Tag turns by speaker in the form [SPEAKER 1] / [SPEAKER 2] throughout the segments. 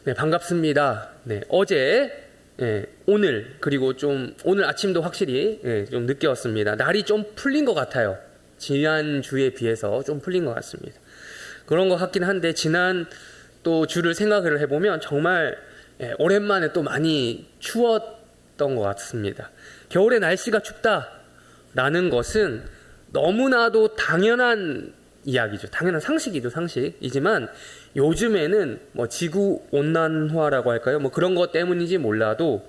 [SPEAKER 1] 네, 반갑습니다. 네, 어제, 오늘, 그리고 좀, 오늘 아침도 확실히, 좀 늦게 왔습니다. 날이 좀 풀린 것 같아요. 지난주에 비해서 좀 풀린 것 같습니다. 그런 것 같긴 한데, 지난 또 주를 생각을 해보면 정말, 오랜만에 또 많이 추웠던 것 같습니다. 겨울에 날씨가 춥다라는 것은 너무나도 당연한 이야기죠. 당연한 상식이죠, 상식이지만 요즘에는 뭐 지구 온난화라고 할까요? 뭐 그런 것 때문인지 몰라도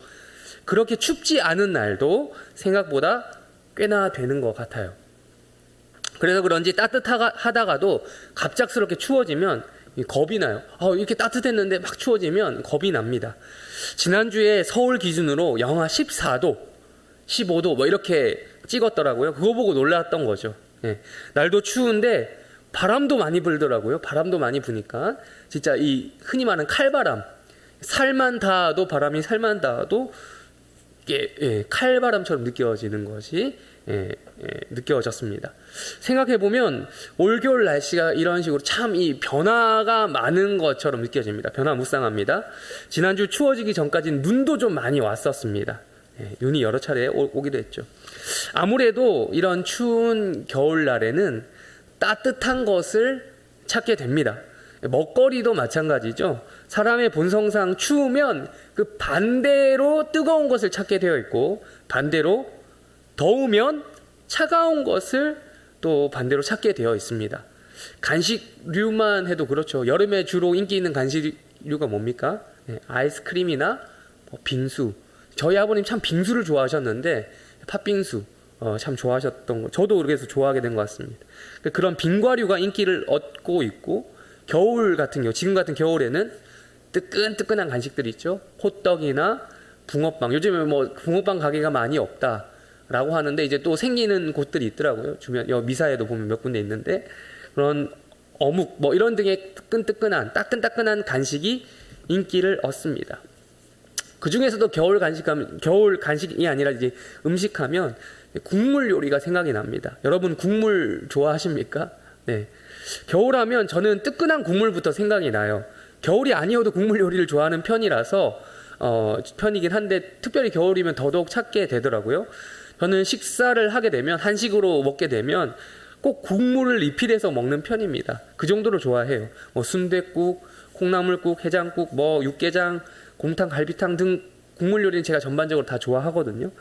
[SPEAKER 1] 그렇게 춥지 않은 날도 생각보다 꽤나 되는 것 같아요. 그래서 그런지 따뜻하다가도 갑작스럽게 추워지면 겁이 나요. 이렇게 따뜻했는데 막 추워지면 겁이 납니다. 지난주에 서울 기준으로 영하 14도, 15도 뭐 이렇게 찍었더라고요. 그거 보고 놀랐던 거죠. 날도 추운데 바람도 많이 불더라고요. 바람도 많이 부니까 진짜 이 흔히 말하는 칼바람, 살만 닿아도 바람이 살만 닿아도 이게 칼바람처럼 느껴지는 것이 느껴졌습니다. 생각해보면 올겨울 날씨가 이런 식으로 참 이 변화가 많은 것처럼 느껴집니다. 변화무쌍합니다. 지난주 추워지기 전까지는 눈도 좀 많이 왔었습니다. 눈이 여러 차례 오기도 했죠. 아무래도 이런 추운 겨울날에는 따뜻한 것을 찾게 됩니다. 먹거리도 마찬가지죠. 사람의 본성상 추우면 그 반대로 뜨거운 것을 찾게 되어 있고, 반대로 더우면 차가운 것을 또 반대로 찾게 되어 있습니다. 간식류만 해도 그렇죠. 여름에 주로 인기 있는 간식류가 뭡니까? 아이스크림이나 빙수. 저희 아버님 참 빙수를 좋아하셨는데 팥빙수 참 좋아하셨던 거, 저도 그래서 좋아하게 된 것 같습니다. 그런 빙과류가 인기를 얻고 있고, 겨울 같은 경우, 지금 같은 겨울에는 뜨끈뜨끈한 간식들이 있죠. 호떡이나 붕어빵. 요즘에 뭐 붕어빵 가게가 많이 없다라고 하는데 이제 또 생기는 곳들이 있더라고요. 주변 미사에도 보면 몇 군데 있는데, 그런 어묵 뭐 이런 등의 뜨끈뜨끈한 따끈따끈한 간식이 인기를 얻습니다. 그 중에서도 겨울 간식이 아니라 이제 음식하면 국물 요리가 생각이 납니다. 여러분 국물 좋아하십니까? 네. 겨울하면 저는 뜨끈한 국물부터 생각이 나요. 겨울이 아니어도 국물 요리를 좋아하는 편이라서 편이긴 한데 특별히 겨울이면 더더욱 찾게 되더라고요. 저는 식사를 하게 되면 한식으로 먹게 되면 꼭 국물을 리필해서 먹는 편입니다. 그 정도로 좋아해요. 뭐 순댓국, 콩나물국, 해장국, 뭐 육개장, 곰탕, 갈비탕 등 국물 요리는 제가 전반적으로 다 좋아하거든요.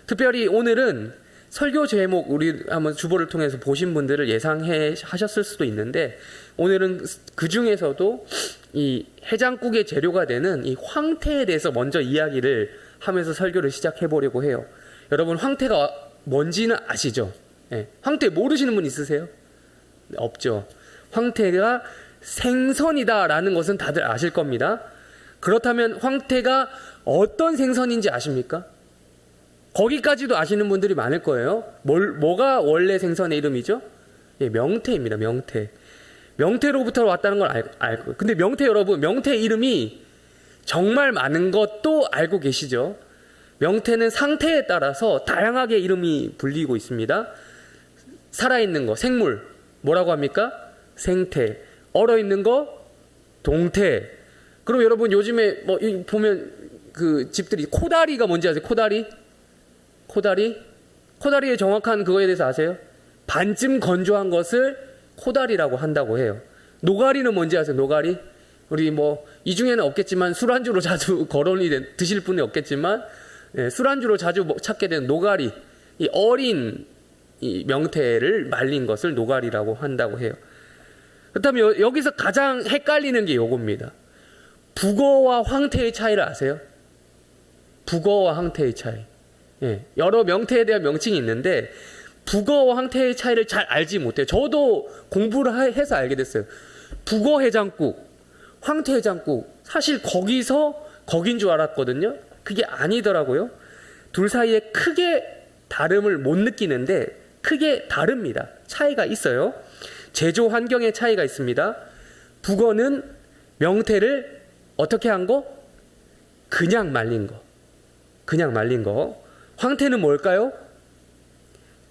[SPEAKER 1] 특별히 오늘은 설교 제목 우리 한번 주보를 통해서 보신 분들을 예상해 하셨을 수도 있는데, 오늘은 그 중에서도 이 해장국의 재료가 되는 이 황태에 대해서 먼저 이야기를 하면서 설교를 시작해 보려고 해요. 여러분 황태가 뭔지는 아시죠? 황태 모르시는 분 있으세요? 없죠. 황태가 생선이다라는 것은 다들 아실 겁니다. 그렇다면 황태가 어떤 생선인지 아십니까? 거기까지도 아시는 분들이 많을 거예요. 뭐가 원래 생선의 이름이죠? 명태입니다. 명태. 명태로부터 왔다는 걸 알고. 근데 명태 여러분, 명태 이름이 정말 많은 것도 알고 계시죠? 명태는 상태에 따라서 다양하게 이름이 불리고 있습니다. 살아있는 거, 생물. 뭐라고 합니까? 생태. 얼어있는 거, 동태. 그럼 여러분 요즘에 뭐 보면 그 집들이 코다리가 뭔지 아세요? 코다리의 정확한 그거에 대해서 아세요? 반쯤 건조한 것을 코다리라고 한다고 해요. 노가리는 뭔지 아세요? 노가리? 우리 뭐 이 중에는 없겠지만 술안주로 자주 거론이 드실 분이 없겠지만 술안주로 자주 찾게 되는 노가리, 이 어린 이 명태를 말린 것을 노가리라고 한다고 해요. 그렇다면 여기서 가장 헷갈리는 게 요겁니다. 북어와 황태의 차이를 아세요? 북어와 황태의 차이. 여러 명태에 대한 명칭이 있는데 북어와 황태의 차이를 잘 알지 못해요. 저도 공부를 해서 알게 됐어요. 북어 해장국, 황태 해장국, 사실 거긴 줄 알았거든요. 그게 아니더라고요. 둘 사이에 크게 다름을 못 느끼는데 크게 다릅니다. 차이가 있어요. 제조 환경의 차이가 있습니다. 북어는 명태를 어떻게 한 거? 그냥 말린 거. 황태는 뭘까요?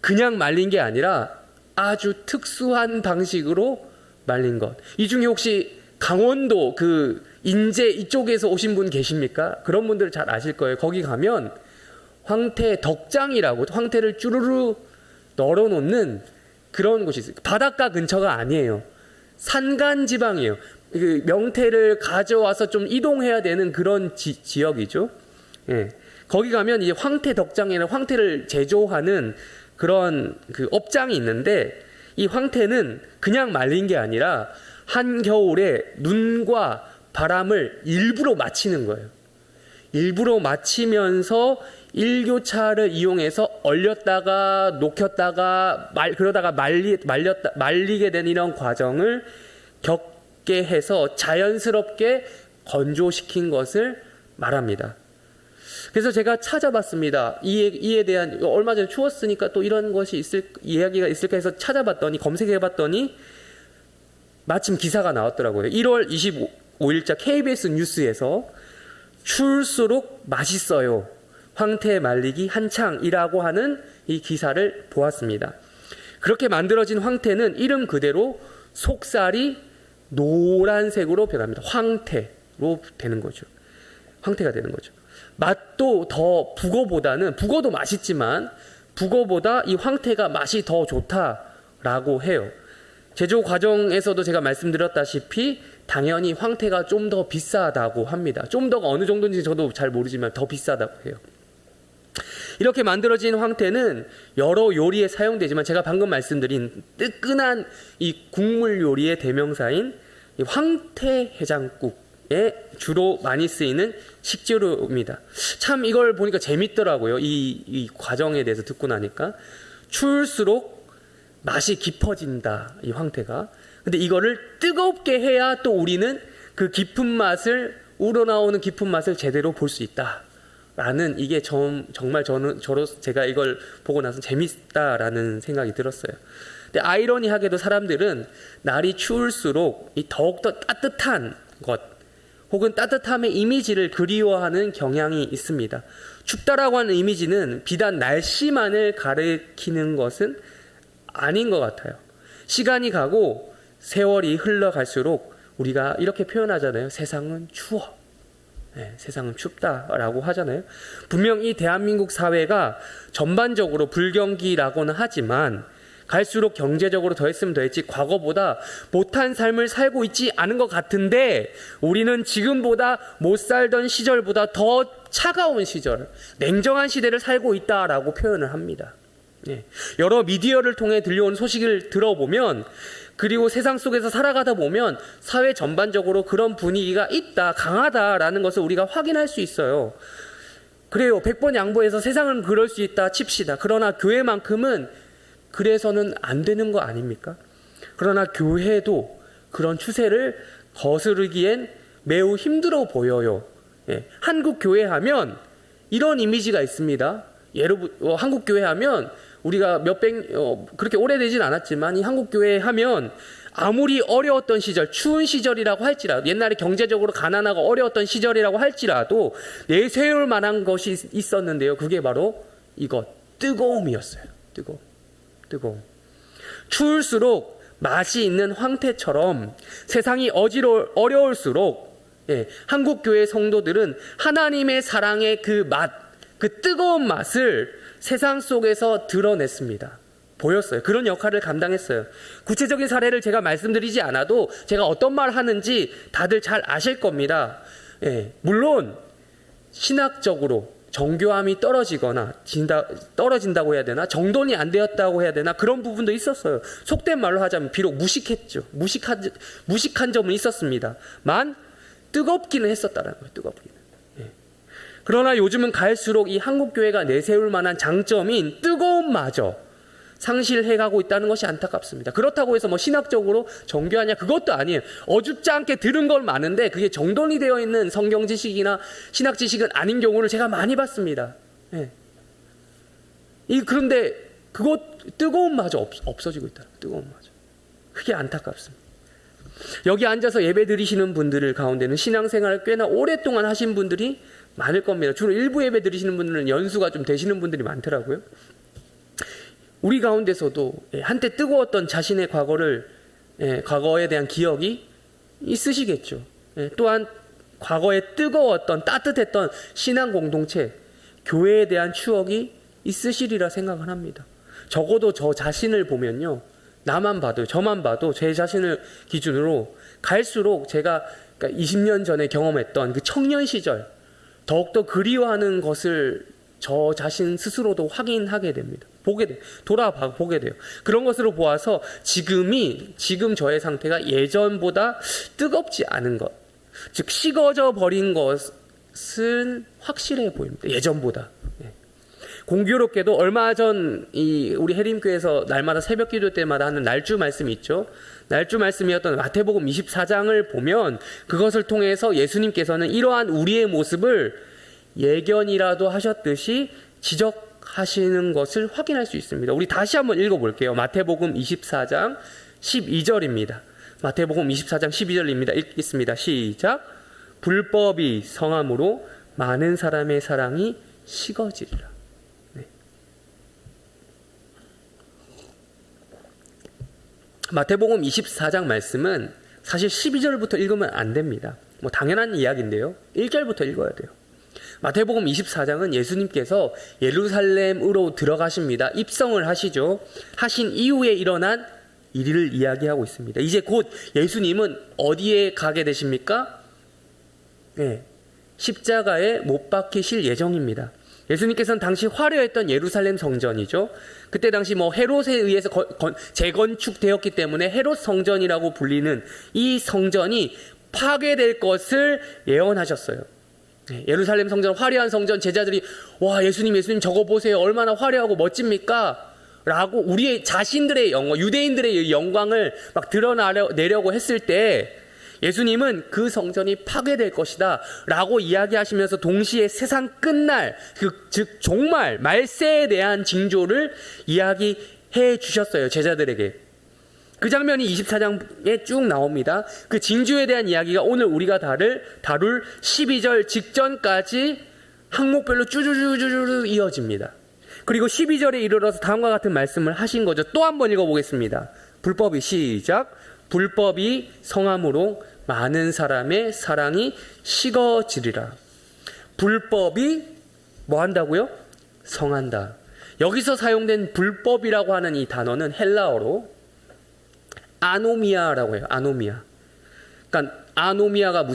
[SPEAKER 1] 그냥 말린 게 아니라 아주 특수한 방식으로 말린 것. 이 중에 혹시 강원도 그 인제 이쪽에서 오신 분 계십니까? 그런 분들 잘 아실 거예요. 거기 가면 황태 덕장이라고 황태를 쭈루루 널어놓는 그런 곳이 있어요. 바닷가 근처가 아니에요. 산간 지방이에요. 그 명태를 가져와서 좀 이동해야 되는 그런 지역이죠. 예. 거기 가면 이제 황태 덕장에는 황태를 제조하는 그런 그 업장이 있는데, 이 황태는 그냥 말린 게 아니라 한겨울에 눈과 바람을 일부러 맞히는 거예요. 일부러 맞히면서 일교차를 이용해서 얼렸다가 녹였다가 그러다가 말리게 되는 이런 과정을 겪게 해서 자연스럽게 건조시킨 것을 말합니다. 그래서 제가 찾아봤습니다. 이에 대한, 얼마 전에 추웠으니까 또 이런 것이 이야기가 있을까 해서 찾아봤더니, 검색해봤더니 마침 기사가 나왔더라고요. 1월 25일자 KBS 뉴스에서 추울수록 맛있어요, 황태 말리기 한창이라고 하는 이 기사를 보았습니다. 그렇게 만들어진 황태는 이름 그대로 속살이 노란색으로 변합니다. 황태로 되는 거죠. 황태가 되는 거죠. 맛도 더 북어도 맛있지만 북어보다 이 황태가 맛이 더 좋다라고 해요. 제조 과정에서도 제가 말씀드렸다시피 당연히 황태가 좀 더 비싸다고 합니다. 좀 더가 어느 정도인지 저도 잘 모르지만 더 비싸다고 해요. 이렇게 만들어진 황태는 여러 요리에 사용되지만 제가 방금 말씀드린 뜨끈한 이 국물 요리의 대명사인 이 황태 해장국에 주로 많이 쓰이는 식재료입니다. 참 이걸 보니까 재밌더라고요. 이 과정에 대해서 듣고 나니까. 추울수록 맛이 깊어진다, 이 황태가. 근데 이거를 뜨겁게 해야 또 우리는 그 깊은 맛을, 우러나오는 깊은 맛을 제대로 볼 수 있다 라는, 이게 정말 제가 이걸 보고 나서 재밌다라는 생각이 들었어요. 근데 아이러니하게도 사람들은 날이 추울수록 이 더욱더 따뜻한 것 혹은 따뜻함의 이미지를 그리워하는 경향이 있습니다. 춥다라고 하는 이미지는 비단 날씨만을 가리키는 것은 아닌 것 같아요. 시간이 가고 세월이 흘러갈수록 우리가 이렇게 표현하잖아요. 세상은 추워. 네, 세상은 춥다라고 하잖아요. 분명 이 대한민국 사회가 전반적으로 불경기라고는 하지만 갈수록 경제적으로 더했으면 더했지 과거보다 못한 삶을 살고 있지 않은 것 같은데, 우리는 지금보다 못 살던 시절보다 더 차가운 시절, 냉정한 시대를 살고 있다라고 표현을 합니다. 예. 여러 미디어를 통해 들려온 소식을 들어보면, 그리고 세상 속에서 살아가다 보면 사회 전반적으로 그런 분위기가 있다, 강하다라는 것을 우리가 확인할 수 있어요. 그래요. 100번 양보해서 세상은 그럴 수 있다 칩시다. 그러나 교회만큼은 그래서는 안 되는 거 아닙니까? 그러나 교회도 그런 추세를 거스르기엔 매우 힘들어 보여요. 예. 한국 교회 하면 이런 이미지가 있습니다. 한국 교회 하면 우리가 그렇게 오래되진 않았지만 이 한국 교회 하면 아무리 어려웠던 시절, 추운 시절이라고 할지라도, 옛날에 경제적으로 가난하고 어려웠던 시절이라고 할지라도 내세울 만한 것이 있었는데요. 그게 바로 이것, 뜨거움이었어요. 뜨거움. 추울수록 맛이 있는 황태처럼 세상이 어려울수록 한국 교회 성도들은 하나님의 사랑의 그 맛, 그 뜨거운 맛을 세상 속에서 드러냈습니다. 보였어요. 그런 역할을 감당했어요. 구체적인 사례를 제가 말씀드리지 않아도 제가 어떤 말 하는지 다들 잘 아실 겁니다. 물론 신학적으로 정교함이 떨어진다고 해야 되나, 정돈이 안 되었다고 해야 되나, 그런 부분도 있었어요. 속된 말로 하자면 비록 무식했죠. 무식한 점은 있었습니다만 뜨겁기는 했었다는 거예요. 뜨겁기는. 그러나 요즘은 갈수록 이 한국교회가 내세울 만한 장점인 뜨거움마저 상실해가고 있다는 것이 안타깝습니다. 그렇다고 해서 신학적으로 정교하냐, 그것도 아니에요. 어줍지 않게 들은 걸 많은데 그게 정돈이 되어 있는 성경 지식이나 신학 지식은 아닌 경우를 제가 많이 봤습니다. 그런데 뜨거움마저 없어지고 있다. 뜨거움마저. 그게 안타깝습니다. 여기 앉아서 예배 드리시는 분들 가운데는 신앙생활을 꽤나 오랫동안 하신 분들이 많을 겁니다. 주로 일부 예배 드리시는 분들은 연수가 좀 되시는 분들이 많더라고요. 우리 가운데서도 한때 뜨거웠던 자신의 과거에 대한 기억이 있으시겠죠. 예, 또한 과거에 뜨거웠던 따뜻했던 신앙 공동체, 교회에 대한 추억이 있으시리라 생각을 합니다. 적어도 저 자신을 보면요, 나만 봐도, 저만 봐도 제 자신을 기준으로 갈수록 제가 20년 전에 경험했던 그 청년 시절 더욱더 그리워하는 것을 저 자신 스스로도 확인하게 됩니다. 돌아보게 돼요. 그런 것으로 보아서 지금 저의 상태가 예전보다 뜨겁지 않은 것, 즉 식어져 버린 것은 확실해 보입니다. 예전보다. 공교롭게도 얼마 전 우리 해림교회에서 날마다 새벽 기도 때마다 하는 날주 말씀이 있죠. 날주 말씀이었던 마태복음 24장을 보면 그것을 통해서 예수님께서는 이러한 우리의 모습을 예견이라도 하셨듯이 지적하시는 것을 확인할 수 있습니다. 우리 다시 한번 읽어볼게요. 마태복음 24장 12절입니다. 마태복음 24장 12절입니다. 읽겠습니다. 시작. 불법이 성함으로 많은 사람의 사랑이 식어지리라. 네. 마태복음 24장 말씀은 사실 12절부터 읽으면 안 됩니다. 뭐 당연한 이야기인데요. 1절부터 읽어야 돼요. 마태복음 24장은 예수님께서 예루살렘으로 들어가십니다. 입성을 하시죠. 하신 이후에 일어난 일을 이야기하고 있습니다. 이제 곧 예수님은 어디에 가게 되십니까? 네, 십자가에 못 박히실 예정입니다. 예수님께서는 당시 화려했던 예루살렘 성전이죠. 그때 당시 헤롯에 의해서 재건축되었기 때문에 헤롯 성전이라고 불리는 이 성전이 파괴될 것을 예언하셨어요. 예루살렘 성전, 화려한 성전, 제자들이 와, 예수님 저거 보세요, 얼마나 화려하고 멋집니까? 라고 우리의 자신들의 영광, 유대인들의 영광을 막 드러내려고 했을 때 예수님은 그 성전이 파괴될 것이다 라고 이야기하시면서 동시에 세상 끝날, 즉 종말, 말세에 대한 징조를 이야기해 주셨어요. 제자들에게. 그 장면이 24장에 쭉 나옵니다. 그 징조에 대한 이야기가 오늘 우리가 다룰 12절 직전까지 항목별로 쭈쭈쭈쭈 이어집니다. 그리고 12절에 이르러서 다음과 같은 말씀을 하신 거죠. 또 한 번 읽어보겠습니다. 불법이 시작. 불법이 성함으로 많은 사람의 사랑이 식어지리라. 불법이 뭐 한다고요? 성한다. 여기서 사용된 불법이라고 하는 이 단어는 헬라어로 아노미아라고 해요. 아노미아. 그러니까 아노미아가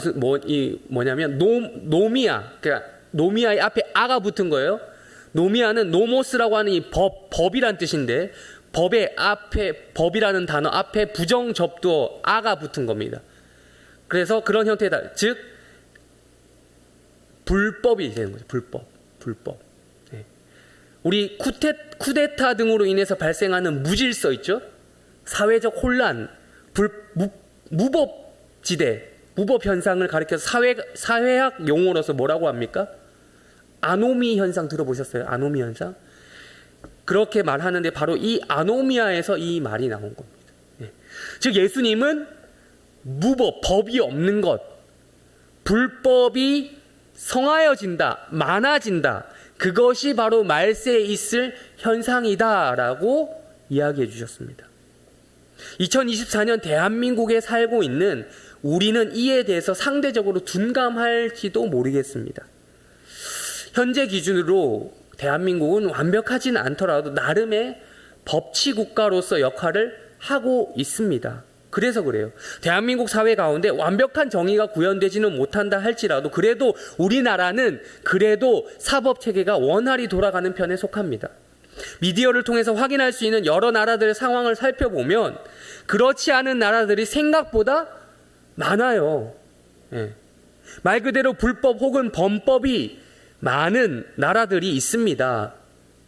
[SPEAKER 1] 뭐냐면 노미아. 그러니까 노미아의 앞에 아가 붙은 거예요. 노미아는 노모스라고 하는 이 법이란 뜻인데 법의 앞에, 법이라는 단어 앞에 부정 접두어 아가 붙은 겁니다. 그래서 그런 형태다. 즉 불법이 되는 거죠. 불법. 네. 우리 쿠데타 등으로 인해서 발생하는 무질서 있죠. 사회적 혼란, 무법지대, 무법 현상을 가리켜서 사회학 용어로서 뭐라고 합니까? 아노미 현상 들어보셨어요? 아노미 현상? 그렇게 말하는데 바로 이 아노미아에서 이 말이 나온 겁니다. 네. 즉 예수님은 무법, 법이 없는 것, 불법이 성하여진다, 많아진다, 그것이 바로 말세에 있을 현상이다라고 이야기해 주셨습니다. 2024년 대한민국에 살고 있는 우리는 이에 대해서 상대적으로 둔감할지도 모르겠습니다. 현재 기준으로 대한민국은 완벽하지는 않더라도 나름의 법치 국가로서 역할을 하고 있습니다. 그래서 그래요. 대한민국 사회 가운데 완벽한 정의가 구현되지는 못한다 할지라도 그래도 우리나라는 그래도 사법체계가 원활히 돌아가는 편에 속합니다. 미디어를 통해서 확인할 수 있는 여러 나라들의 상황을 살펴보면 그렇지 않은 나라들이 생각보다 많아요. 예. 말 그대로 불법 혹은 범법이 많은 나라들이 있습니다.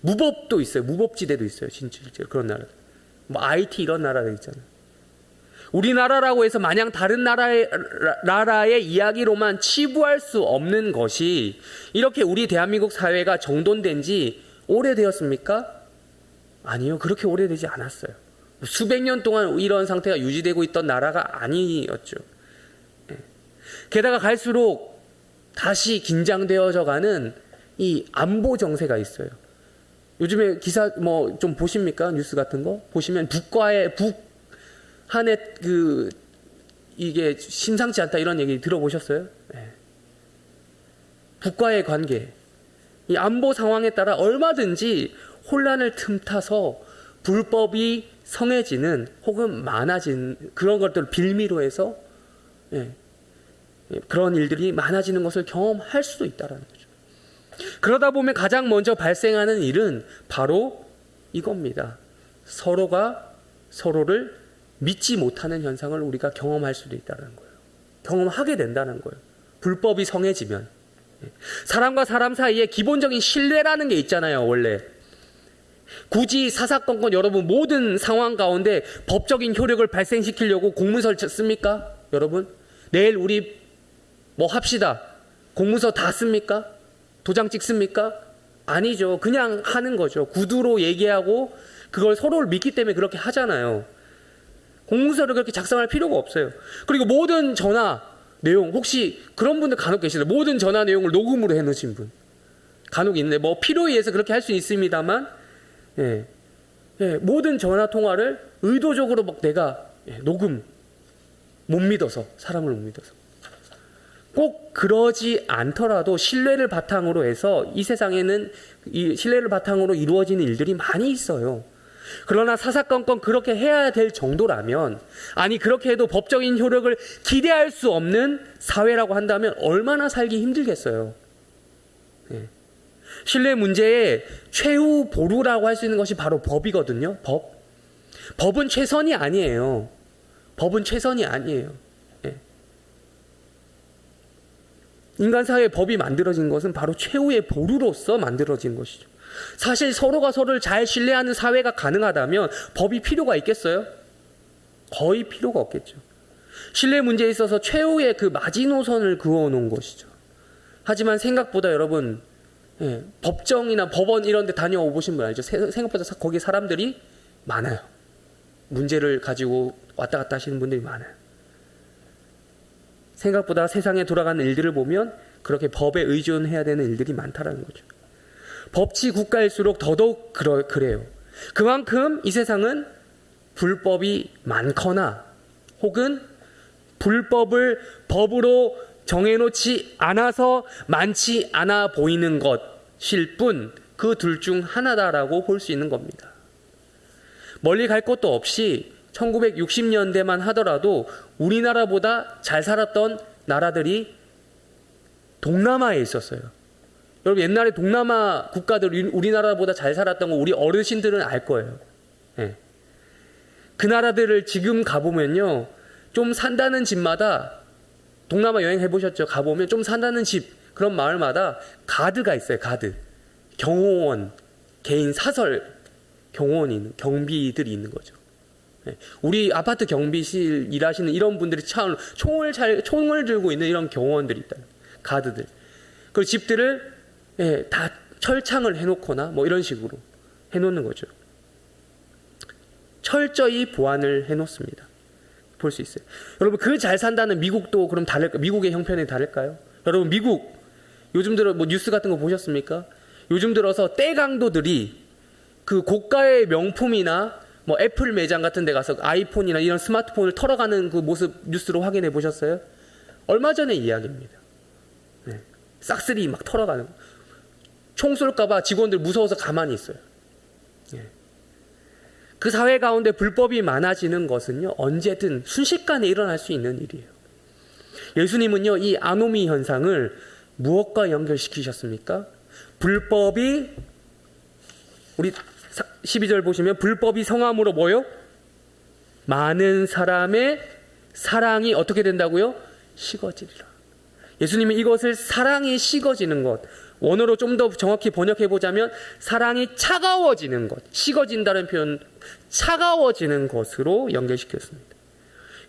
[SPEAKER 1] 무법도 있어요. 무법지대도 있어요. 진짜 그런 나라들. IT 이런 나라들 있잖아요. 우리나라라고 해서 마냥 다른 나라의 이야기로만 치부할 수 없는 것이 이렇게 우리 대한민국 사회가 정돈된 지 오래되었습니까? 아니요. 그렇게 오래되지 않았어요. 수백 년 동안 이런 상태가 유지되고 있던 나라가 아니었죠. 게다가 갈수록 다시 긴장되어져 가는 이 안보 정세가 있어요. 요즘에 기사 좀 보십니까? 뉴스 같은 거? 보시면 북한의 이게 심상치 않다 이런 얘기 들어보셨어요? 네. 국가의 관계, 이 안보 상황에 따라 얼마든지 혼란을 틈타서 불법이 성해지는 혹은 많아진 그런 것들을 빌미로 해서 그런 일들이 많아지는 것을 경험할 수도 있다는 거죠. 그러다 보면 가장 먼저 발생하는 일은 바로 이겁니다. 서로가 서로를 믿지 못하는 현상을 우리가 경험할 수도 있다는 거예요. 경험하게 된다는 거예요. 불법이 성해지면. 사람과 사람 사이에 기본적인 신뢰라는 게 있잖아요, 원래. 굳이 사사건건 여러분 모든 상황 가운데 법적인 효력을 발생시키려고 공문서를 씁니까? 여러분 내일 우리 뭐 합시다. 공문서 다 씁니까? 도장 찍습니까? 아니죠. 그냥 하는 거죠. 구두로 얘기하고 그걸 서로를 믿기 때문에 그렇게 하잖아요. 공문서를 그렇게 작성할 필요가 없어요. 그리고 모든 전화 내용, 혹시 그런 분들 간혹 계시죠. 모든 전화 내용을 녹음으로 해놓으신 분 간혹 있는데, 뭐 필요에 의해서 그렇게 할 수 있습니다만, 모든 전화 통화를 의도적으로 막 내가 녹음 못 믿어서, 사람을 못 믿어서, 꼭 그러지 않더라도 신뢰를 바탕으로 해서 이 세상에는 이 신뢰를 바탕으로 이루어지는 일들이 많이 있어요. 그러나 사사건건 그렇게 해야 될 정도라면, 아니 그렇게 해도 법적인 효력을 기대할 수 없는 사회라고 한다면 얼마나 살기 힘들겠어요. 신뢰 문제의 최후 보루라고 할 수 있는 것이 바로 법이거든요. 법은 최선이 아니에요. 법은 최선이 아니에요. 인간 사회의 법이 만들어진 것은 바로 최후의 보루로서 만들어진 것이죠. 사실 서로가 서로를 잘 신뢰하는 사회가 가능하다면 법이 필요가 있겠어요? 거의 필요가 없겠죠. 신뢰 문제에 있어서 최후의 그 마지노선을 그어놓은 것이죠. 하지만 생각보다 여러분, 법정이나 법원 이런 데 다녀오 보신 분 알죠? 생각보다 거기 사람들이 많아요. 문제를 가지고 왔다 갔다 하시는 분들이 많아요. 생각보다 세상에 돌아가는 일들을 보면 그렇게 법에 의존해야 되는 일들이 많다라는 거죠. 법치 국가일수록 더더욱 그래요. 그만큼 이 세상은 불법이 많거나 혹은 불법을 법으로 정해놓지 않아서 많지 않아 보이는 것일 뿐, 그 둘 중 하나다라고 볼 수 있는 겁니다. 멀리 갈 것도 없이 1960년대만 하더라도 우리나라보다 잘 살았던 나라들이 동남아에 있었어요. 여러분 옛날에 동남아 국가들 우리나라보다 잘 살았던 거 우리 어르신들은 알 거예요. 그 나라들을 지금 가보면요, 좀 산다는 집마다, 동남아 여행 해보셨죠? 가보면 좀 산다는 집, 그런 마을마다 가드가 있어요. 가드, 경호원, 개인 사설 경호원이 경비들이 있는 거죠. 우리 아파트 경비실 일하시는 이런 분들이 참 총을 들고 있는 이런 경호원들이 있다. 가드들. 그 집들을 다 철창을 해놓거나 뭐 이런 식으로 해놓는 거죠. 철저히 보안을 해놓습니다. 볼 수 있어요. 여러분 그 잘 산다는 미국도 그럼 다를까? 미국의 형편이 다를까요? 여러분 미국 요즘 들어 뭐 뉴스 같은 거 보셨습니까? 요즘 들어서 떼강도들이 그 고가의 명품이나 뭐 애플 매장 같은 데 가서 아이폰이나 이런 스마트폰을 털어가는 그 모습 뉴스로 확인해 보셨어요? 얼마 전의 이야기입니다. 싹쓸이 막 털어가는 거. 총 쏠까봐 직원들 무서워서 가만히 있어요. 그 사회 가운데 불법이 많아지는 것은요, 언제든 순식간에 일어날 수 있는 일이에요. 예수님은요, 이 아노미 현상을 무엇과 연결시키셨습니까? 불법이, 우리 12절 보시면 불법이 성함으로 뭐요? 많은 사람의 사랑이 어떻게 된다고요? 식어지리라. 예수님은 이것을 사랑이 식어지는 것, 원어로 좀 더 정확히 번역해 보자면 사랑이 차가워지는 것, 식어진다는 표현, 차가워지는 것으로 연결시켰습니다.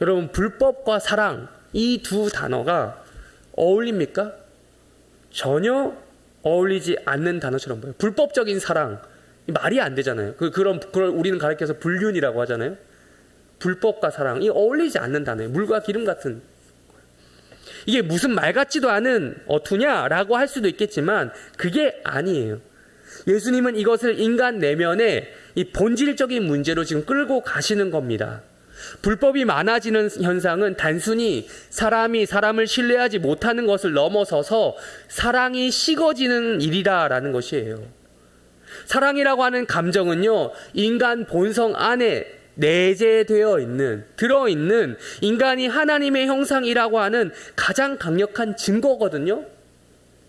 [SPEAKER 1] 여러분 불법과 사랑, 이 두 단어가 어울립니까? 전혀 어울리지 않는 단어처럼 보여요. 불법적인 사랑, 말이 안 되잖아요. 그걸 우리는 가르쳐서 불륜이라고 하잖아요. 불법과 사랑이 어울리지 않는 단어예요. 물과 기름 같은. 이게 무슨 말 같지도 않은 어투냐라고 할 수도 있겠지만 그게 아니에요. 예수님은 이것을 인간 내면의 이 본질적인 문제로 지금 끌고 가시는 겁니다. 불법이 많아지는 현상은 단순히 사람이 사람을 신뢰하지 못하는 것을 넘어서서 사랑이 식어지는 일이라라는 것이에요. 사랑이라고 하는 감정은요, 인간 본성 안에 내재되어 있는, 들어있는 인간이 하나님의 형상이라고 하는 가장 강력한 증거거든요.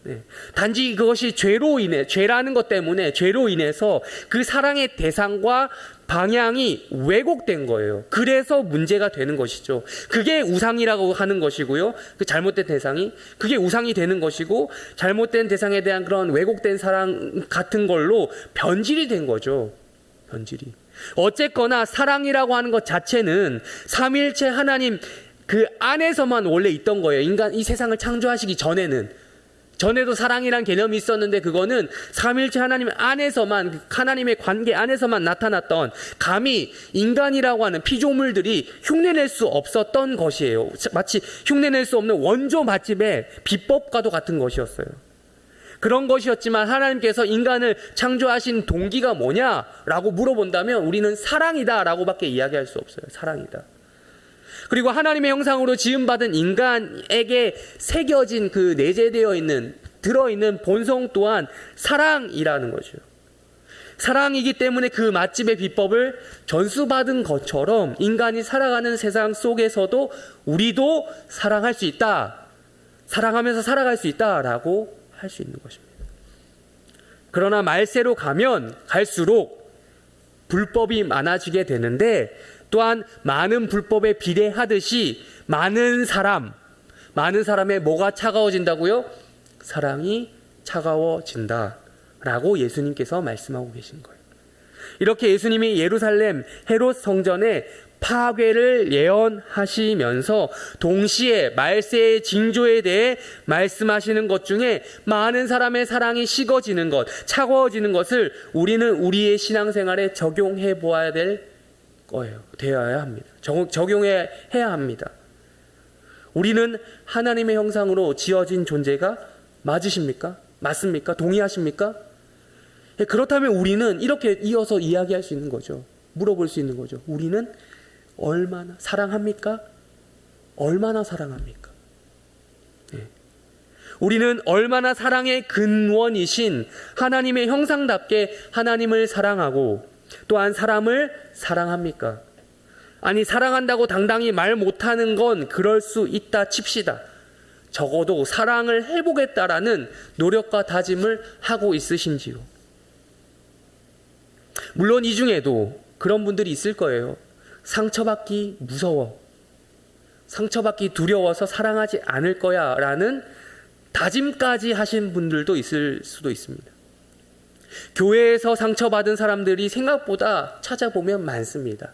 [SPEAKER 1] 네. 단지 그것이 죄라는 것 때문에 죄로 인해서 그 사랑의 대상과 방향이 왜곡된 거예요. 그래서 문제가 되는 것이죠. 그게 우상이라고 하는 것이고요. 그 잘못된 대상이 그게 우상이 되는 것이고, 잘못된 대상에 대한 그런 왜곡된 사랑 같은 걸로 변질이 된 거죠. 변질이. 어쨌거나 사랑이라고 하는 것 자체는 삼위일체 하나님 그 안에서만 원래 있던 거예요. 인간 이 세상을 창조하시기 전에도 사랑이란 개념이 있었는데, 그거는 삼위일체 하나님 안에서만, 하나님의 관계 안에서만 나타났던, 감히 인간이라고 하는 피조물들이 흉내낼 수 없었던 것이에요. 마치 흉내낼 수 없는 원조 맛집의 비법과도 같은 것이었어요. 그런 것이었지만 하나님께서 인간을 창조하신 동기가 뭐냐라고 물어본다면 우리는 사랑이다 라고밖에 이야기할 수 없어요. 사랑이다. 그리고 하나님의 형상으로 지음받은 인간에게 새겨진 그 내재되어 있는, 들어있는 본성 또한 사랑이라는 거죠. 사랑이기 때문에 그 맛집의 비법을 전수받은 것처럼 인간이 살아가는 세상 속에서도 우리도 사랑할 수 있다, 사랑하면서 살아갈 수 있다라고 할 수 있는 것입니다. 그러나 말세로 가면 갈수록 불법이 많아지게 되는데, 또한 많은 불법에 비례하듯이 많은 사람의 뭐가 차가워진다고요? 사랑이 차가워진다라고 예수님께서 말씀하고 계신 거예요. 이렇게 예수님이 예루살렘 헤롯 성전의 파괴를 예언하시면서 동시에 말세의 징조에 대해 말씀하시는 것 중에 많은 사람의 사랑이 식어지는 것, 차가워지는 것을 우리는 우리의 신앙생활에 적용해 보아야 될 거예요. 되어야 합니다. 적용해야 합니다. 우리는 하나님의 형상으로 지어진 존재가 맞으십니까? 맞습니까? 동의하십니까? 그렇다면 우리는 이렇게 이어서 이야기할 수 있는 거죠. 물어볼 수 있는 거죠. 우리는 얼마나 사랑합니까? 얼마나 사랑합니까? 네. 우리는 얼마나 사랑의 근원이신 하나님의 형상답게 하나님을 사랑하고 또한 사람을 사랑합니까? 아니, 사랑한다고 당당히 말 못하는 건 그럴 수 있다 칩시다. 적어도 사랑을 해보겠다라는 노력과 다짐을 하고 있으신지요? 물론 이 중에도 그런 분들이 있을 거예요. 상처받기 무서워, 상처받기 두려워서 사랑하지 않을 거야 라는 다짐까지 하신 분들도 있을 수도 있습니다. 교회에서 상처받은 사람들이 생각보다 찾아보면 많습니다.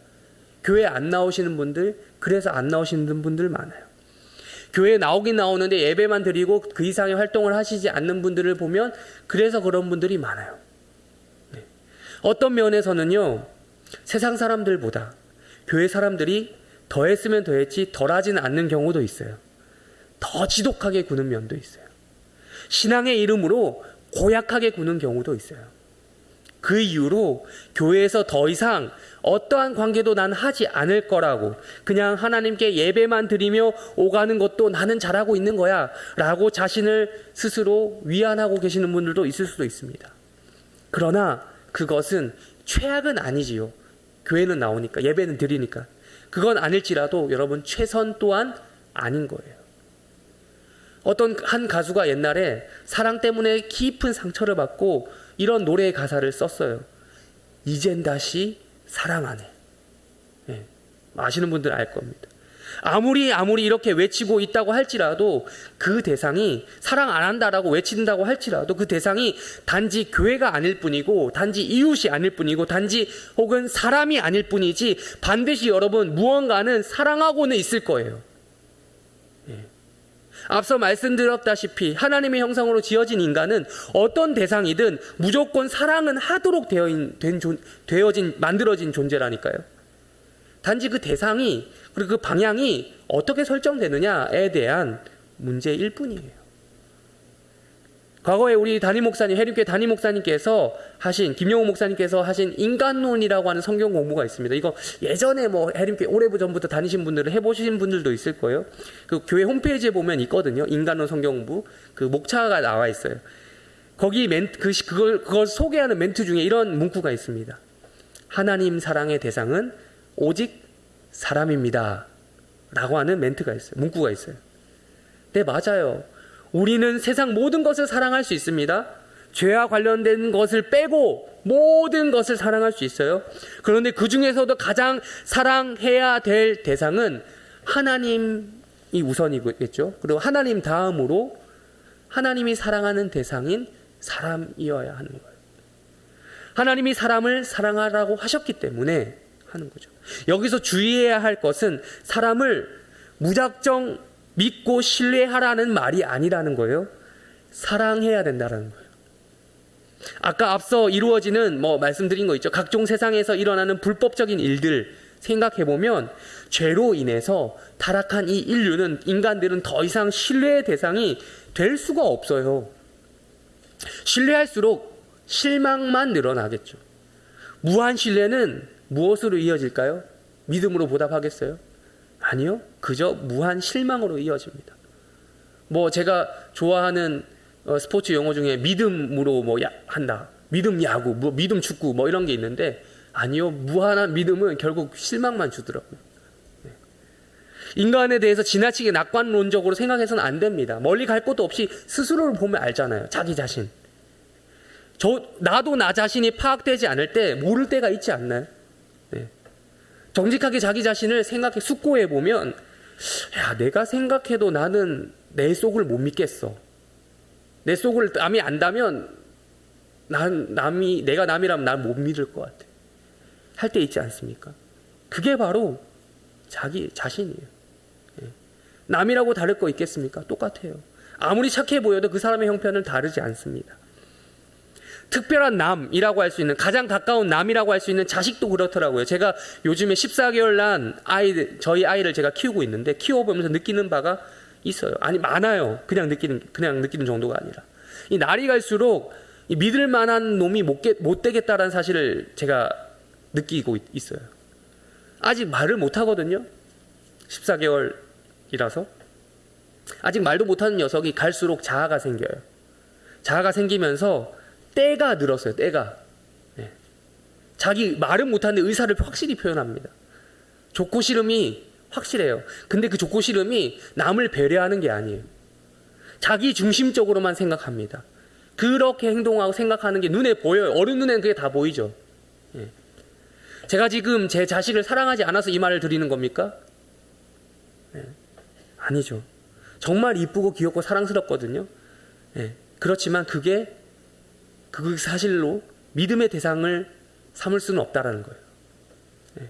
[SPEAKER 1] 교회 안 나오시는 분들, 그래서 안 나오시는 분들 많아요. 교회에 나오긴 나오는데 예배만 드리고 그 이상의 활동을 하시지 않는 분들을 보면 그래서 그런 분들이 많아요. 네. 어떤 면에서는요, 세상 사람들보다 교회 사람들이 더했으면 더했지 덜하지는 않는 경우도 있어요. 더 지독하게 구는 면도 있어요. 신앙의 이름으로 고약하게 구는 경우도 있어요. 그 이유로 교회에서 더 이상 어떠한 관계도 난 하지 않을 거라고, 그냥 하나님께 예배만 드리며 오가는 것도 나는 잘하고 있는 거야 라고 자신을 스스로 위안하고 계시는 분들도 있을 수도 있습니다. 그러나 그것은 최악은 아니지요. 교회는 나오니까, 예배는 드리니까. 그건 아닐지라도 여러분, 최선 또한 아닌 거예요. 어떤 한 가수가 옛날에 사랑 때문에 깊은 상처를 받고 이런 노래의 가사를 썼어요. 이젠 다시 사랑 안 해. 네, 아시는 분들 알 겁니다. 아무리 이렇게 외치고 있다고 할지라도 그 대상이 사랑 안 한다라고 외친다고 할지라도 그 대상이 단지 교회가 아닐 뿐이고, 단지 이웃이 아닐 뿐이고, 단지 혹은 사람이 아닐 뿐이지 반드시 여러분 무언가는 사랑하고는 있을 거예요. 예. 앞서 말씀드렸다시피 하나님의 형상으로 지어진 인간은 어떤 대상이든 무조건 사랑은 하도록 만들어진 존재라니까요. 단지 그 대상이, 그리고 그 방향이 어떻게 설정되느냐에 대한 문제일 뿐이에요. 과거에 우리 담임 목사님, 해림교회 담임 목사님께서 하신, 김영호 목사님께서 하신 인간론이라고 하는 성경 공부가 있습니다. 이거 예전에 뭐 해림교회 오래 전부터 다니신 분들은 해보신 분들도 있을 거예요. 그 교회 홈페이지에 보면 있거든요. 인간론 성경 공부. 그 목차가 나와 있어요. 거기 그걸 소개하는 멘트 중에 이런 문구가 있습니다. 하나님 사랑의 대상은 오직 사람입니다. 라고 하는 멘트가 있어요. 문구가 있어요. 네, 맞아요. 우리는 세상 모든 것을 사랑할 수 있습니다. 죄와 관련된 것을 빼고 모든 것을 사랑할 수 있어요. 그런데 그 중에서도 가장 사랑해야 될 대상은 하나님이 우선이겠죠. 그리고 하나님 다음으로 하나님이 사랑하는 대상인 사람이어야 하는 거예요. 하나님이 사람을 사랑하라고 하셨기 때문에 하는 거죠. 여기서 주의해야 할 것은 사람을 무작정 믿고 신뢰하라는 말이 아니라는 거예요. 사랑해야 된다는 거예요. 아까 앞서 이루어지는 말씀드린 거 있죠. 각종 세상에서 일어나는 불법적인 일들 생각해보면 죄로 인해서 타락한 이 인간들은 더 이상 신뢰의 대상이 될 수가 없어요. 신뢰할수록 실망만 늘어나겠죠. 무한 신뢰는 무엇으로 이어질까요? 믿음으로 보답하겠어요? 아니요. 그저 무한 실망으로 이어집니다. 제가 좋아하는 스포츠 용어 중에 믿음으로 한다. 믿음 야구, 믿음 축구 이런 게 있는데 아니요. 무한한 믿음은 결국 실망만 주더라고요. 네. 인간에 대해서 지나치게 낙관론적으로 생각해서는 안 됩니다. 멀리 갈 것도 없이 스스로를 보면 알잖아요. 자기 자신. 나도 나 자신이 파악되지 않을 때 모를 때가 있지 않나요? 네. 정직하게 자기 자신을 숙고해 보면 내가 생각해도 나는 내 속을 못 믿겠어. 내 속을 남이 안다면 내가 남이라면 난 못 믿을 것 같아. 할 때 있지 않습니까? 그게 바로 자기 자신이에요. 네. 남이라고 다를 거 있겠습니까? 똑같아요. 아무리 착해 보여도 그 사람의 형편은 다르지 않습니다. 특별한 남이라고 할 수 있는, 가장 가까운 남이라고 할 수 있는 자식도 그렇더라고요. 제가 요즘에 14개월 난 저희 아이를 제가 키우고 있는데 키워보면서 느끼는 바가 있어요. 아니, 많아요. 그냥 느끼는 정도가 아니라. 이 날이 갈수록 이 믿을 만한 놈이 못 되겠다라는 사실을 제가 느끼고 있어요. 아직 말을 못 하거든요. 14개월이라서. 아직 말도 못하는 녀석이 갈수록 자아가 생겨요. 자아가 생기면서 때가 늘었어요. 때가. 네. 자기 말은 못하는데 의사를 확실히 표현합니다. 좋고 싫음이 확실해요. 근데 그 좋고 싫음이 남을 배려하는 게 아니에요. 자기 중심적으로만 생각합니다. 그렇게 행동하고 생각하는 게 눈에 보여요. 어른 눈에는 그게 다 보이죠. 네. 제가 지금 제 자식을 사랑하지 않아서 이 말을 드리는 겁니까? 네. 아니죠. 정말 이쁘고 귀엽고 사랑스럽거든요. 네. 그렇지만 그게 그 사실로 믿음의 대상을 삼을 수는 없다라는 거예요. 네.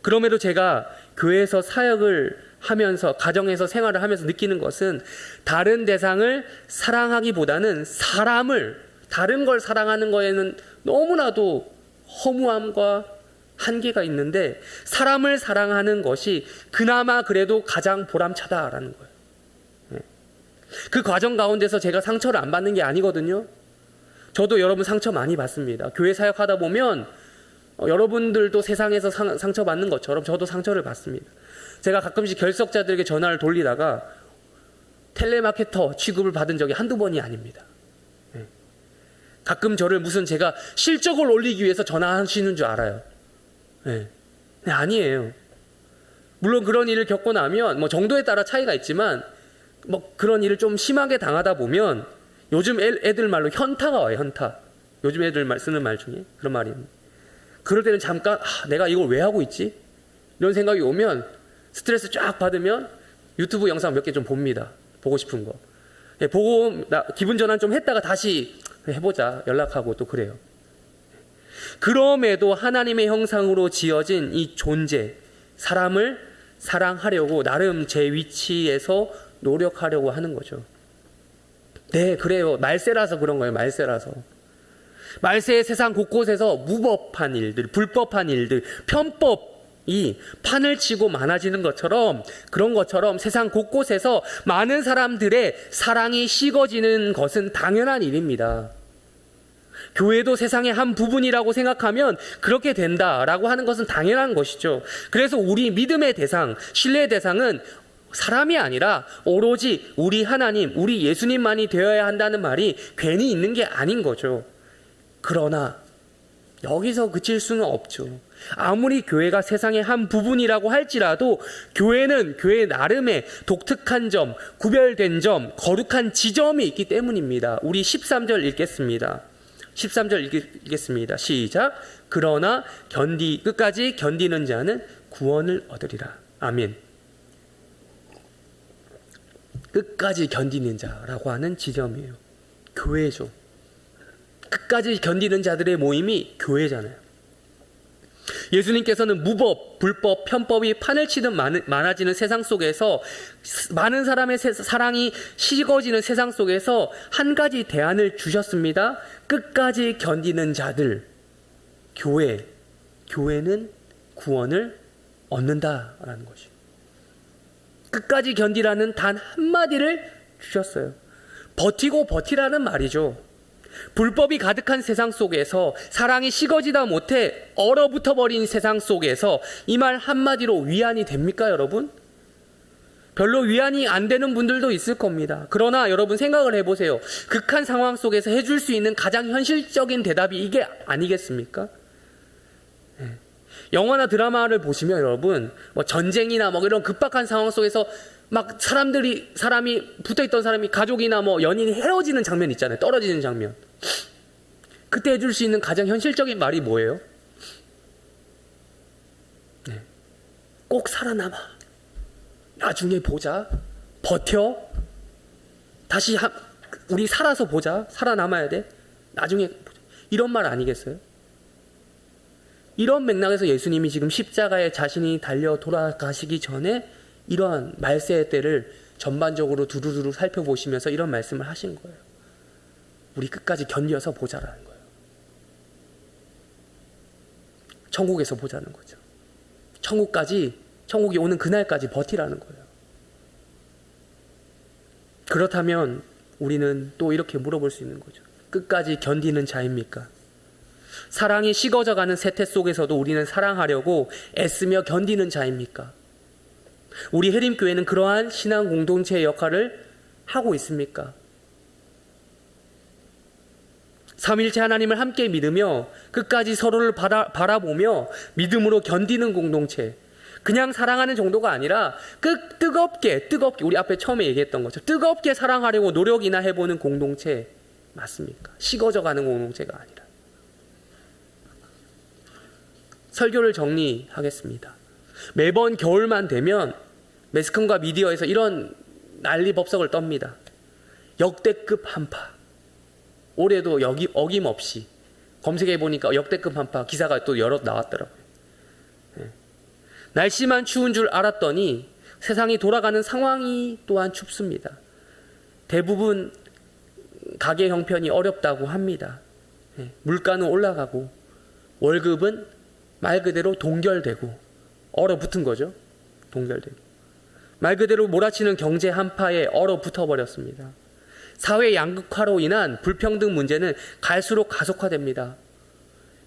[SPEAKER 1] 그럼에도 제가 교회에서 사역을 하면서, 가정에서 생활을 하면서 느끼는 것은 다른 대상을 사랑하기보다는 다른 걸 사랑하는 거에는 너무나도 허무함과 한계가 있는데 사람을 사랑하는 것이 그나마 그래도 가장 보람차다라는 거예요. 네. 그 과정 가운데서 제가 상처를 안 받는 게 아니거든요. 저도 여러분 상처 많이 받습니다. 교회 사역하다 보면 여러분들도 세상에서 상처받는 것처럼 저도 상처를 받습니다. 제가 가끔씩 결석자들에게 전화를 돌리다가 텔레마케터 취급을 받은 적이 한두 번이 아닙니다. 네. 가끔 저를 제가 실적을 올리기 위해서 전화하시는 줄 알아요. 네. 네, 아니에요. 물론 그런 일을 겪고 나면 정도에 따라 차이가 있지만 그런 일을 좀 심하게 당하다 보면 요즘 애들 말로 현타가 와요. 현타. 요즘 애들 쓰는 말 중에 그런 말이 있는데, 그럴 때는 잠깐 내가 이걸 왜 하고 있지? 이런 생각이 오면 스트레스 쫙 받으면 유튜브 영상 몇 개 좀 봅니다. 보고 싶은 거. 보고 기분 전환 좀 했다가 다시 해보자 연락하고 또 그래요. 그럼에도 하나님의 형상으로 지어진 이 존재, 사람을 사랑하려고 나름 제 위치에서 노력하려고 하는 거죠. 네, 그래요. 말세라서 그런 거예요. 말세라서. 말세의 세상 곳곳에서 무법한 일들, 불법한 일들, 편법, 이 판을 치고 많아지는 것처럼, 그런 것처럼 세상 곳곳에서 많은 사람들의 사랑이 식어지는 것은 당연한 일입니다. 교회도 세상의 한 부분이라고 생각하면 그렇게 된다라고 하는 것은 당연한 것이죠. 그래서 우리 믿음의 대상, 신뢰의 대상은 사람이 아니라 오로지 우리 하나님, 우리 예수님만이 되어야 한다는 말이 괜히 있는 게 아닌 거죠. 그러나 여기서 그칠 수는 없죠. 아무리 교회가 세상의 한 부분이라고 할지라도 교회는 교회 나름의 독특한 점, 구별된 점, 거룩한 지점이 있기 때문입니다. 우리 13절 읽겠습니다. 13절 읽겠습니다. 시작. 그러나 끝까지 견디는 자는 구원을 얻으리라. 아멘. 끝까지 견디는 자라고 하는 지점이에요. 교회죠. 끝까지 견디는 자들의 모임이 교회잖아요. 예수님께서는 무법, 불법, 편법이 판을 치듯 많아지는 세상 속에서, 많은 사람의 사랑이 식어지는 세상 속에서 한 가지 대안을 주셨습니다. 끝까지 견디는 자들, 교회는 구원을 얻는다라는 것이에요. 끝까지 견디라는 단 한마디를 주셨어요. 버티고 버티라는 말이죠. 불법이 가득한 세상 속에서, 사랑이 식어지다 못해 얼어붙어 버린 세상 속에서 이 말 한마디로 위안이 됩니까, 여러분? 별로 위안이 안 되는 분들도 있을 겁니다. 그러나 여러분 생각을 해보세요. 극한 상황 속에서 해줄 수 있는 가장 현실적인 대답이 이게 아니겠습니까? 영화나 드라마를 보시면 여러분, 뭐 전쟁이나 뭐 이런 급박한 상황 속에서 막 사람이 붙어있던 사람이, 가족이나 뭐 연인이 헤어지는 장면 있잖아요. 떨어지는 장면. 그때 해줄 수 있는 가장 현실적인 말이 뭐예요? 꼭 살아남아. 나중에 보자. 버텨. 다시 우리 살아서 보자. 살아남아야 돼. 나중에 보자. 이런 말 아니겠어요? 이런 맥락에서 예수님이 지금 십자가에 자신이 달려 돌아가시기 전에 이러한 말세의 때를 전반적으로 두루두루 살펴보시면서 이런 말씀을 하신 거예요. 우리 끝까지 견뎌서 보자라는 거예요. 천국에서 보자는 거죠. 천국이 오는 그날까지 버티라는 거예요. 그렇다면 우리는 또 이렇게 물어볼 수 있는 거죠. 끝까지 견디는 자입니까? 사랑이 식어져가는 세태 속에서도 우리는 사랑하려고 애쓰며 견디는 자입니까? 우리 해림교회는 그러한 신앙 공동체의 역할을 하고 있습니까? 삼일체 하나님을 함께 믿으며 끝까지 서로를 바라보며 믿음으로 견디는 공동체, 그냥 사랑하는 정도가 아니라 뜨겁게 우리 앞에 처음에 얘기했던 것처럼 뜨겁게 사랑하려고 노력이나 해보는 공동체 맞습니까? 식어져가는 공동체가 아니라. 설교를 정리하겠습니다. 매번 겨울만 되면 매스컴과 미디어에서 이런 난리법석을 떱니다. 역대급 한파. 올해도 어김없이 검색해보니까 역대급 한파 기사가 또 여러 나왔더라고요. 날씨만 추운 줄 알았더니 세상이 돌아가는 상황이 또한 춥습니다. 대부분 가계 형편이 어렵다고 합니다. 물가는 올라가고 월급은 말 그대로 동결되고 얼어붙은 거죠. 동결되고 말 그대로 몰아치는 경제 한파에 얼어붙어 버렸습니다. 사회 양극화로 인한 불평등 문제는 갈수록 가속화됩니다.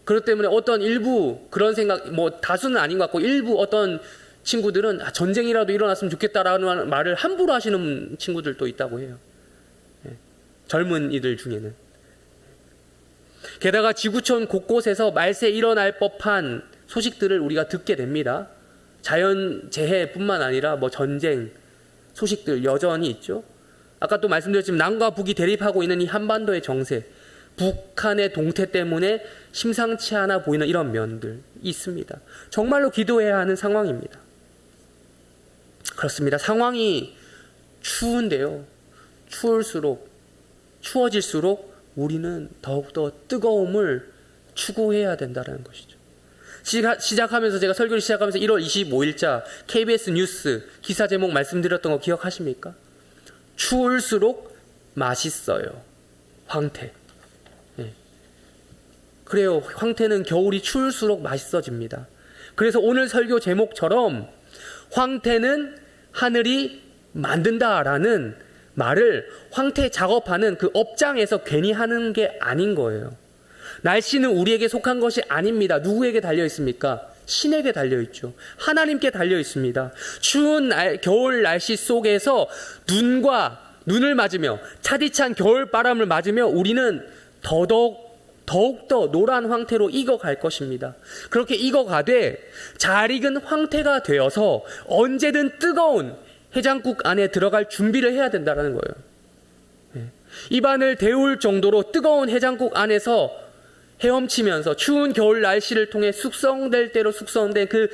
[SPEAKER 1] 그렇기 때문에 어떤 일부 그런 생각, 뭐 다수는 아닌 것 같고 일부 어떤 친구들은 전쟁이라도 일어났으면 좋겠다라는 말을 함부로 하시는 친구들도 있다고 해요. 젊은 이들 중에는. 게다가 지구촌 곳곳에서 말세 일어날 법한 소식들을 우리가 듣게 됩니다. 자연재해뿐만 아니라 뭐 전쟁 소식들 여전히 있죠. 아까 또 말씀드렸지만 남과 북이 대립하고 있는 이 한반도의 정세, 북한의 동태 때문에 심상치 않아 보이는 이런 면들 있습니다. 정말로 기도해야 하는 상황입니다. 그렇습니다. 상황이 추운데요. 추워질수록 우리는 더욱더 뜨거움을 추구해야 된다는 것이죠. 시작하면서 제가 설교를 시작하면서 1월 25일자 KBS 뉴스 기사 제목 말씀드렸던 거 기억하십니까? 추울수록 맛있어요. 황태. 그래요. 황태는 겨울이 추울수록 맛있어집니다. 그래서 오늘 설교 제목처럼 황태는 하늘이 만든다라는 말을 황태 작업하는 그 업장에서 괜히 하는 게 아닌 거예요. 날씨는 우리에게 속한 것이 아닙니다. 누구에게 달려 있습니까? 신에게 달려 있죠. 하나님께 달려 있습니다. 추운 겨울 날씨 속에서 눈을 맞으며 차디찬 겨울 바람을 맞으며 우리는 더욱더 노란 황태로 익어갈 것입니다. 그렇게 익어가되 잘 익은 황태가 되어서 언제든 뜨거운 해장국 안에 들어갈 준비를 해야 된다는 거예요. 입안을 데울 정도로 뜨거운 해장국 안에서 헤엄치면서 추운 겨울 날씨를 통해 숙성될 대로 숙성된 그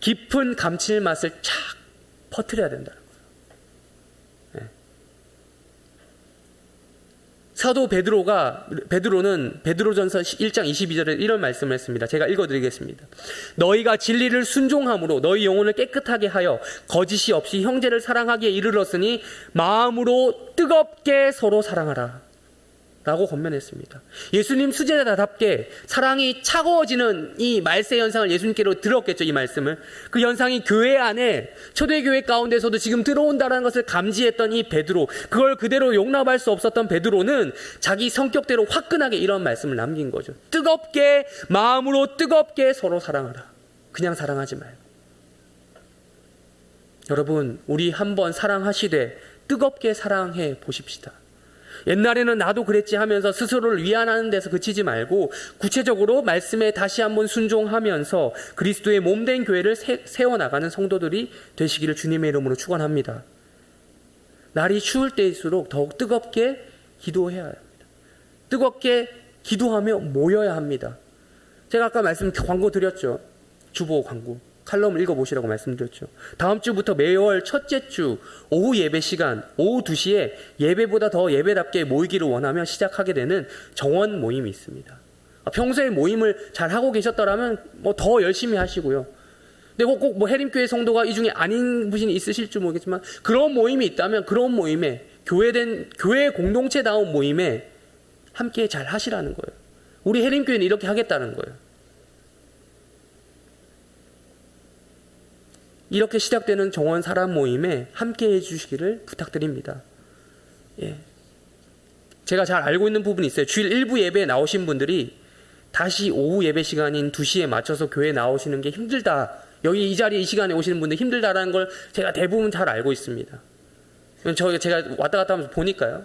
[SPEAKER 1] 깊은 감칠맛을 착 퍼뜨려야 된다는 거예요. 사도 베드로는 베드로전서 1장 22절에 이런 말씀을 했습니다. 제가 읽어드리겠습니다. 너희가 진리를 순종함으로 너희 영혼을 깨끗하게 하여 거짓이 없이 형제를 말하기에 이르렀으니 마음으로 뜨겁게 서로 사랑하라 라고 권면했습니다. 예수님 수제자답게 사랑이 차가워지는 이 말세 현상을 예수님께로 들었겠죠. 이 말씀을. 그 현상이 교회 안에 초대교회 가운데서도 지금 들어온다는 것을 감지했던 이 베드로, 그걸 그대로 용납할 수 없었던 베드로는 자기 성격대로 화끈하게 이런 말씀을 남긴 거죠. 뜨겁게, 마음으로 뜨겁게 서로 사랑하라. 그냥 사랑하지 말고. 여러분, 우리 한번 사랑하시되 뜨겁게 사랑해 보십시다. 옛날에는 나도 그랬지 하면서 스스로를 위안하는 데서 그치지 말고 구체적으로 말씀에 다시 한번 순종하면서 그리스도의 몸된 교회를 세워나가는 성도들이 되시기를 주님의 이름으로 축원합니다. 날이 추울 때일수록 더욱 뜨겁게 기도해야 합니다. 뜨겁게 기도하며 모여야 합니다. 제가 아까 광고 드렸죠. 주보 광고. 칼럼을 읽어보시라고 말씀드렸죠. 다음 주부터 매월 첫째 주 오후 예배 시간 오후 2시에 예배보다 더 예배답게 모이기를 원하며 시작하게 되는 정원 모임이 있습니다. 평소에 모임을 잘 하고 계셨더라면 더 열심히 하시고요. 근데 꼭 해림교회 성도가 이 중에 아닌 분이 있으실지 모르겠지만 그런 모임이 있다면 그런 모임에 교회 공동체다운 모임에 함께 잘 하시라는 거예요. 우리 해림교회는 이렇게 하겠다는 거예요. 이렇게 시작되는 정원 사람 모임에 함께 해주시기를 부탁드립니다. 제가 잘 알고 있는 부분이 있어요. 주일 일부 예배에 나오신 분들이 다시 오후 예배 시간인 2시에 맞춰서 교회에 나오시는 게 힘들다. 여기 이 자리에 이 시간에 오시는 분들 힘들다라는 걸 제가 대부분 잘 알고 있습니다. 제가 왔다 갔다 하면서 보니까요.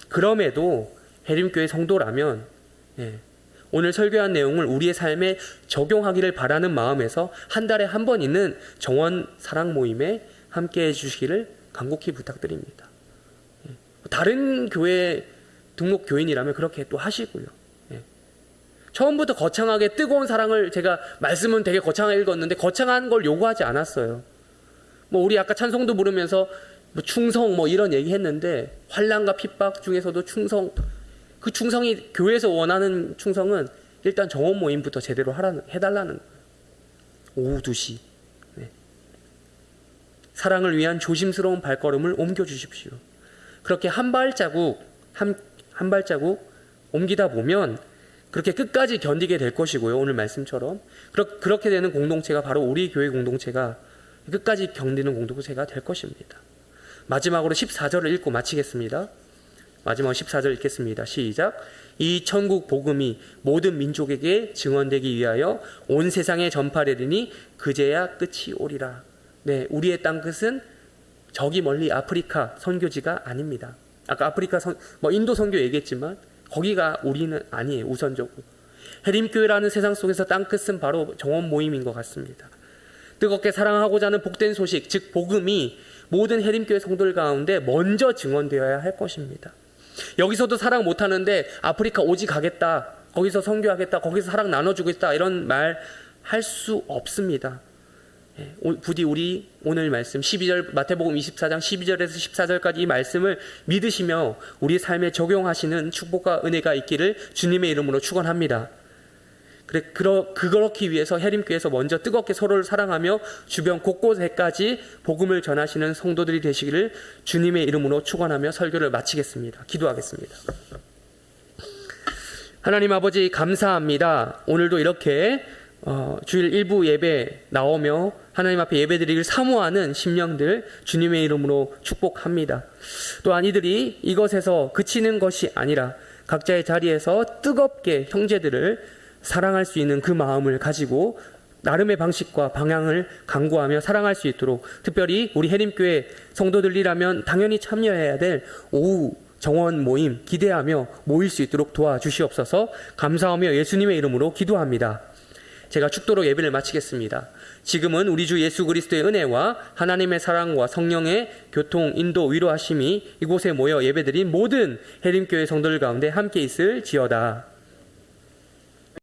[SPEAKER 1] 그럼에도 해림교회 성도라면 오늘 설교한 내용을 우리의 삶에 적용하기를 바라는 마음에서 한 달에 한 번 있는 정원 사랑 모임에 함께 해주시기를 간곡히 부탁드립니다. 다른 교회 등록 교인이라면 그렇게 또 하시고요. 처음부터 거창하게 뜨거운 사랑을 제가 말씀은 되게 거창하게 읽었는데 거창한 걸 요구하지 않았어요. 우리 아까 찬송도 부르면서 충성 이런 얘기 했는데 환난과 핍박 중에서도 충성, 그 충성이 교회에서 원하는 충성은 일단 정원 모임부터 제대로 해달라는 거예요. 오후 2시. 사랑을 위한 조심스러운 발걸음을 옮겨주십시오. 그렇게 한 발자국 옮기다 보면 그렇게 끝까지 견디게 될 것이고요. 오늘 말씀처럼 그렇게 되는 공동체가 바로 우리 교회 공동체가 끝까지 견디는 공동체가 될 것입니다. 마지막으로 14절을 읽고 마치겠습니다. 마지막 14절 읽겠습니다. 시작. 이 천국 복음이 모든 민족에게 증언되기 위하여 온 세상에 전파되리니 그제야 끝이 오리라. 우리의 땅 끝은 저기 멀리 아프리카 선교지가 아닙니다. 아까 아프리카 인도 선교 얘기했지만 거기가 우리는 아니에요. 우선적으로 해림교회라는 세상 속에서 땅 끝은 바로 정원 모임인 것 같습니다. 뜨겁게 사랑하고자 하는 복된 소식, 즉 복음이 모든 해림교회 성도들 가운데 먼저 증언되어야 할 것입니다. 여기서도 사랑 못하는데 아프리카 오지 가겠다, 거기서 선교하겠다, 거기서 사랑 나눠주겠다 이런 말 할 수 없습니다. 부디 우리 오늘 말씀 12절 마태복음 24장 12절에서 14절까지 이 말씀을 믿으시며 우리 삶에 적용하시는 축복과 은혜가 있기를 주님의 이름으로 축원합니다. 그렇기 위해서 해림교회에서 먼저 뜨겁게 서로를 사랑하며 주변 곳곳에까지 복음을 전하시는 성도들이 되시기를 주님의 이름으로 축원하며 설교를 마치겠습니다. 기도하겠습니다. 하나님 아버지 감사합니다. 오늘도 이렇게 주일 일부 예배 나오며 하나님 앞에 예배드리기를 사모하는 심령들 주님의 이름으로 축복합니다. 또한 이들이 이것에서 그치는 것이 아니라 각자의 자리에서 뜨겁게 형제들을 사랑할 수 있는 그 마음을 가지고 나름의 방식과 방향을 강구하며 사랑할 수 있도록, 특별히 우리 해림교회 성도들이라면 당연히 참여해야 될 오후 정원 모임 기대하며 모일 수 있도록 도와주시옵소서. 감사하며 예수님의 이름으로 기도합니다. 제가 축도로 예배를 마치겠습니다. 지금은 우리 주 예수 그리스도의 은혜와 하나님의 사랑과 성령의 교통, 인도, 위로하심이 이곳에 모여 예배드린 모든 해림교회 성도들 가운데 함께 있을지어다.